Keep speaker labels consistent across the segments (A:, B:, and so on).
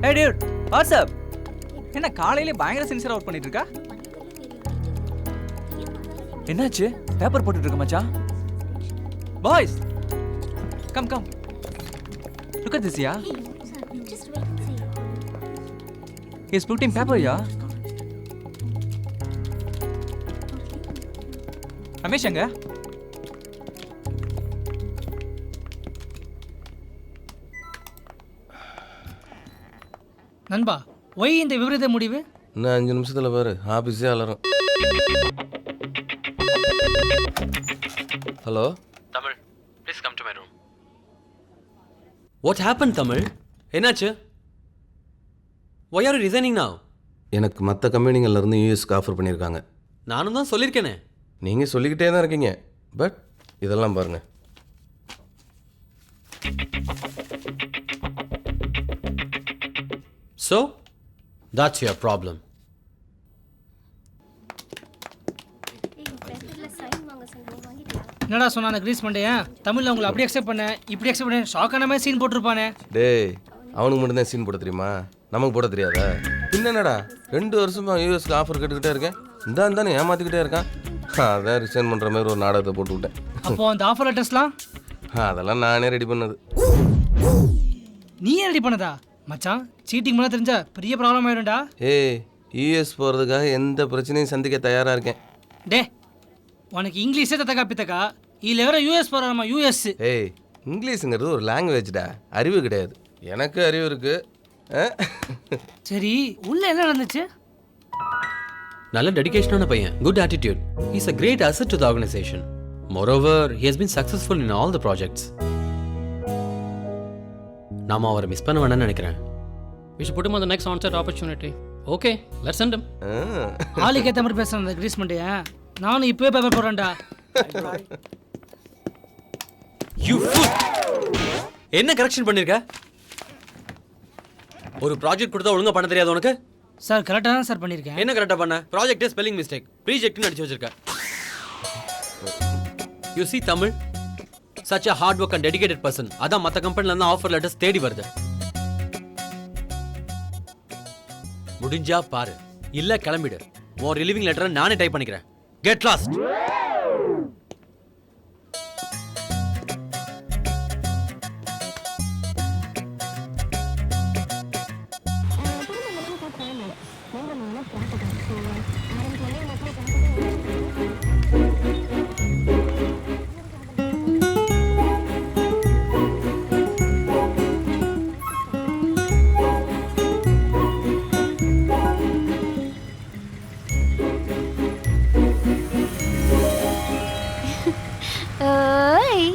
A: Hey dude, what's up? என்ன காலையில பயங்கர சின்சியரா வர்க் பண்ணிட்டு இருக்கா? என்னாச்சு? பேப்பர் போட்டுட்டு இருக்க மச்சான். Boys, come. Look at this, yeah.
B: Just wait and see.
A: He's putting paper, yeah. Ramesh எங்க?
C: நண்பா ஒய் இந்த விபரீத முடிவு?
D: இன்னும் 5 நிமிஷத்துல பாரு ஆபீஸே அலறும். Hello
E: Tamil, please come to my room. What happened, Tamil? என்னாச்சு? Why are you resigning now?
D: எனக்கு மற்ற கம்பெனிகள்ல இருந்து யூஎஸ்க்கு ஆஃபர் பண்ணியிருக்காங்க.
E: நானும் தான் சொல்லியிருக்கேனே.
D: நீங்கள் சொல்லிக்கிட்டே தான் இருக்கீங்க. பட் இதெல்லாம் பாருங்க.
E: So, that's your problem.
B: பேப்பர்ல சைன் வாங்க சொன்னீங்க வாங்கிட்டியா?
C: என்னடா சொன்னான கிரீஸ் மண்டையன் தமிழ்ல உங்களை அப்படி அக்செப்ட் பண்ண இப்படி அக்செப்ட் பண்ண ஷாக்கான மாதிரி சீன் போட்டிருப்பானே.
D: டேய் அவனுக்கு மட்டும் தான் சீன் போட தெரியுமா? நமக்கு போட தெரியாதா? என்னடா 2 வருஷமா யூஎஸ்க்கு ஆஃபர் கேட்டுக்கிட்டே இருக்கேன். இந்தான்னு ஏமாத்திக்கிட்டே இருக்கான். அதான் ரிசைன் பண்ணுற மாதிரி ஒரு நாடகத்தை போட்டு விட்டேன்.
C: அப்போ அந்த ஆஃபர் லெட்டர்ஸ்லாம்
D: அதெல்லாம் நானே ரெடி பண்ணது.
C: நீயே ரெடி பண்ணதா? மச்சான் சீட்டிங் பண்ண தெரிஞ்சா பெரிய ப்ராப்ளம் ஆயிடும்டா.
D: ஏய் யூஎஸ் போகிறதுக்காக எந்த பிரச்சனையும் சந்திக்க தயாராக இருக்கேன்.
C: டே உனக்கு இங்கிலீஷே தத்தக்கா பித்தக்கா இதில் வேற யூஎஸ் போகிறாமா யூஎஸ்?
D: ஏய் இங்கிலீஷுங்கிறது ஒரு லாங்குவேஜ்டா, அறிவு கிடையாது. எனக்கு அறிவு இருக்கு.
C: சரி உள்ள என்ன நடந்துச்சு?
E: நல்ல டெடிகேஷனான பையன். Good attitude. He's a great asset to the organization. Moreover, he has been successful in all the projects. நாம அவரை மிஸ் பண்ண வேண்டாம்னு நினைக்கிறேன்.
F: We should put him on the next on-site opportunity. Okay, let's send him.
C: ஆளுக்கு ஏற்ற மாதிரி பேசுகிறேன் அந்த கிரீஸ் மண்டையன். நானும் இப்போவே பேப்பர் போடுறேன்டா.
E: You fool! என்ன கரெக்ஷன் பண்ணிருக்க? ஒரு ப்ராஜெக்ட் கொடுத்தா ஒழுங்கா பண்ண தெரியாது உனக்கு?
C: சார் கரெக்டாக தான் சார் பண்ணியிருக்கேன்.
E: என்ன கரெக்டா பண்ண? ப்ராஜெக்ட் ஸ்பெல்லிங் மிஸ்டேக், ப்ராஜெக்ட்னு அடிச்சு வச்சிருக்க. You see Tamil, such a hard work and dedicated person. அதான் மத்த கம்பெனில இருந்து ஆஃபர் லெட்டர்ஸ் தேடி வருது. முடிஞ்சா பாரு, இல்ல கிளம்பிடு. உன் ரிலீவிங் லெட்டரை நானே டைப் பண்ணிக்கிறேன். Get lost.
B: ஓய்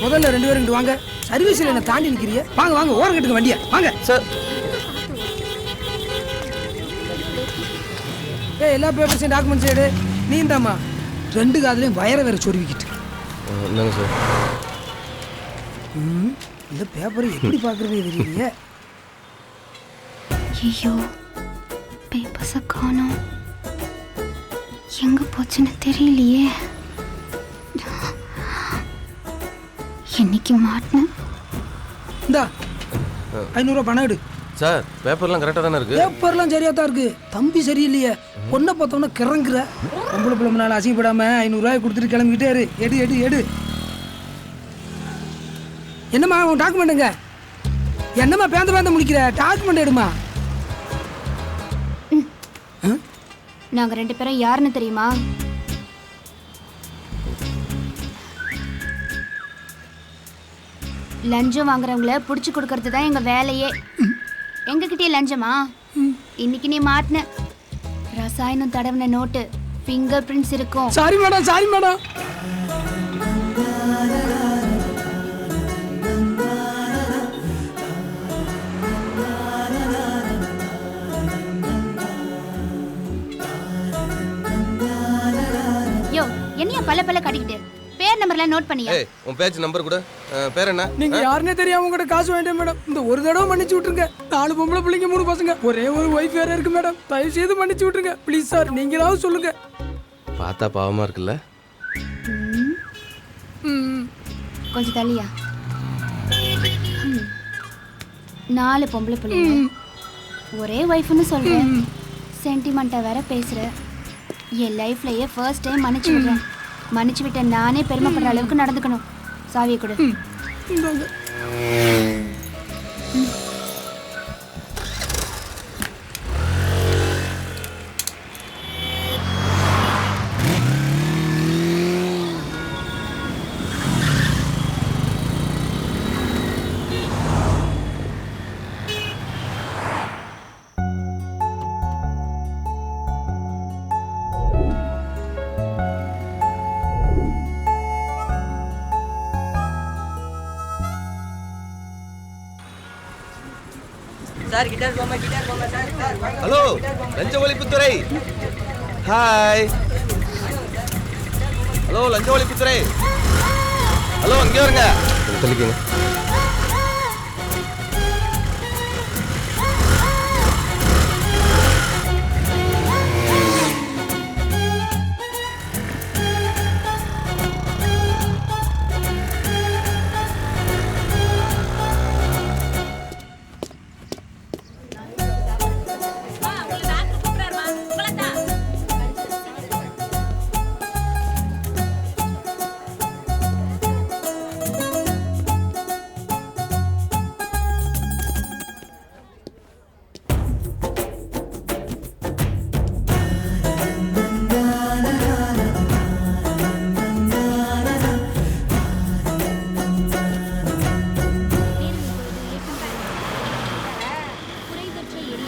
G: முதல்ல 2 பேரும் இங்கிட்டு வாங்க. சர்வீஸில் என்ன தாண்டி நிற்கிறீங்க? வாங்க வாங்க ஓரம் கட்டுங்க வண்டியை வாங்க.
D: சார்
G: எல்லா பேப்பர்ஸையும் டாக்குமெண்ட்ஸ் எடு. நீ இந்தாம்மா 2 காதுலையும் வயரை வேற சொருவிக்கிட்டு.
D: என்னங்க சார்?
G: இந்த பேப்பரை எப்படி பார்க்குறது தெரியலையே.
B: ஐயோ பேப்பர்ஸை காணோம், எங்க போச்சுன்னு தெரியலையே. என்னைக்கு மாட்டினேன்.
G: இந்தா 500 ரூபா பணம் எடு.
D: சார் பேப்பர்லாம் கரெக்டாக தானே இருக்கு?
G: பேப்பர்லாம் சரியாக தான் இருக்கு. தம்பி சரியில்லையே. பொண்ணை பார்த்தோன்னா கிறங்குற. பொம்பளை பிள்ளை முன்னால் அசிங்கப்படாமல் 500 ரூபாய் கொடுத்துட்டு கிளம்பிக்கிட்டே இரு. எடு எடு எடு. என்னம்மா உன் டாக்குமெண்ட்டுங்க? என்னம்மா பேந்த முடிக்கிற? டாக்குமெண்ட் எடுமா.
B: நாங்க 2 பேரும் யாருன்னு தெரியுமா? லஞ்சம் வாங்குறவங்கள புடிச்சு கொடுக்கறது தான் எங்க வேலையே. எங்ககிட்டயே லஞ்சமா? இன்னைக்கு நீ மாட்டின ரசாயனம் தடவின நோட்டு, ஃபிங்கர் பிரிண்ட்ஸ் இருக்கும்.
G: Sorry madam, sorry madam.
B: பல்ல பல்ல கட்டிக்கிட்டு பேர் நம்பர்லாம் நோட் பண்ணியா?
D: ஏய் உன் பேச்சு நம்பர் கூட பேர் என்ன?
G: நீங்க யாருன்னே தெரியாம உங்ககிட்ட காசு வாங்கிட்டேன் மேடம். இந்த ஒரு தடவை மன்னிச்சு விட்டுருங்க. 4 பொம்பளை பிள்ளைங்க 3 பசங்க, ஒரே ஒரு ஒய்ஃப் வேற இருக்கு மேடம். தயவு செய்து மன்னிச்சு விட்டுருங்க ப்ளீஸ் சார். நீங்களாவது சொல்லுங்க.
D: பார்த்தா பாவமா இருக்குல்ல?
B: கொஞ்சம் தள்ளியா. 4 பொம்பளை பிள்ளைங்க, ஒரே ஒய்ஃப்னு சொல்றேன். சென்டிமெண்டா வேற பேசுற. என் லைஃப்லயே ஃபர்ஸ்ட் டைம் மன்னிச்சு விடுறேன். மன்னிச்சு விட்ட நானே பெருமைப்படுற அளவுக்கு நடந்துக்கணும். சாவியை கொடு.
G: இந்தாங்க.
D: ஹலோ லஞ்ச ஒழிப்புத்துறை. ஹாய். ஹலோ லஞ்ச ஒழிப்புத்துறை. ஹலோ அங்கே வருங்க. சொல்லிக்கங்க.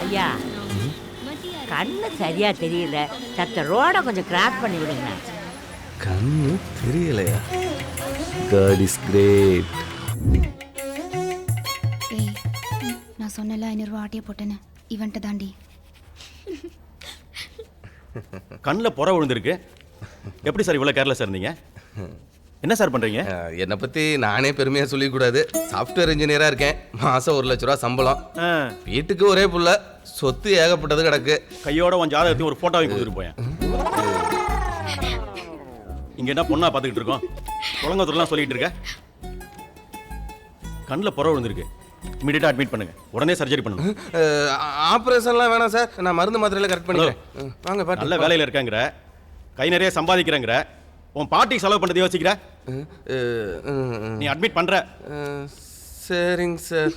H: ஐயா கண்ணு சரியா தெரியல, சத்த ரோட கொஞ்சம் கிராஸ் பண்ணி விடுங்க.
D: கண்ணு தெரியலையா? God is great.
B: ஏய், நான் சொன்னல 500 ரூபா ஆட்டிய போட்டேன்னு இவன்ட்ட தாண்டி.
I: கண்ணில் புற விழுந்திருக்கு. எப்படி சார் இவ்வளோ கேர்லெஸ்ஸாக இருந்தீங்க? என்ன சார் பண்ணுறீங்க?
D: என்னை பற்றி நானே பெருமையாக சொல்லிக்கூடாது. சாஃப்ட்வேர் இன்ஜினியராக இருக்கேன். மாதம் 1 லட்ச ரூபா சம்பளம். வீட்டுக்கு ஒரே புள்ள, சொத்து ஏகப்பட்டது கிடக்கு.
I: கையோட உன் ஜாதகத்தையும் ஒரு ஃபோட்டோவையும் கொடுத்துட்டு போயேன். இங்கே என்ன பொண்ணா பார்த்துக்கிட்டு இருக்கோம்? குழந்தைலாம் சொல்லிட்டு இருக்க. கண்ணில் புற விழுந்திருக்கு. இமீடியட்டாக அட்மிட் பண்ணுங்க. உடனே சர்ஜரி பண்ணுங்க.
D: ஆப்ரேஷன்லாம் வேணாம் சார். நான் மருந்து மாத்திரையில கரெக்ட் பண்ணிக்கிறேன். வாங்க பாட்டி.
I: நல்ல வேலையில் இருக்காங்கிற, கை நிறைய சம்பாதிக்கிறேங்கிற, உன் பாட்டிக்கு செலவு பண்ணுறது யோசிக்கிற. நீ அட்மிட் பண்ணுற.
D: சரிங்க சார்.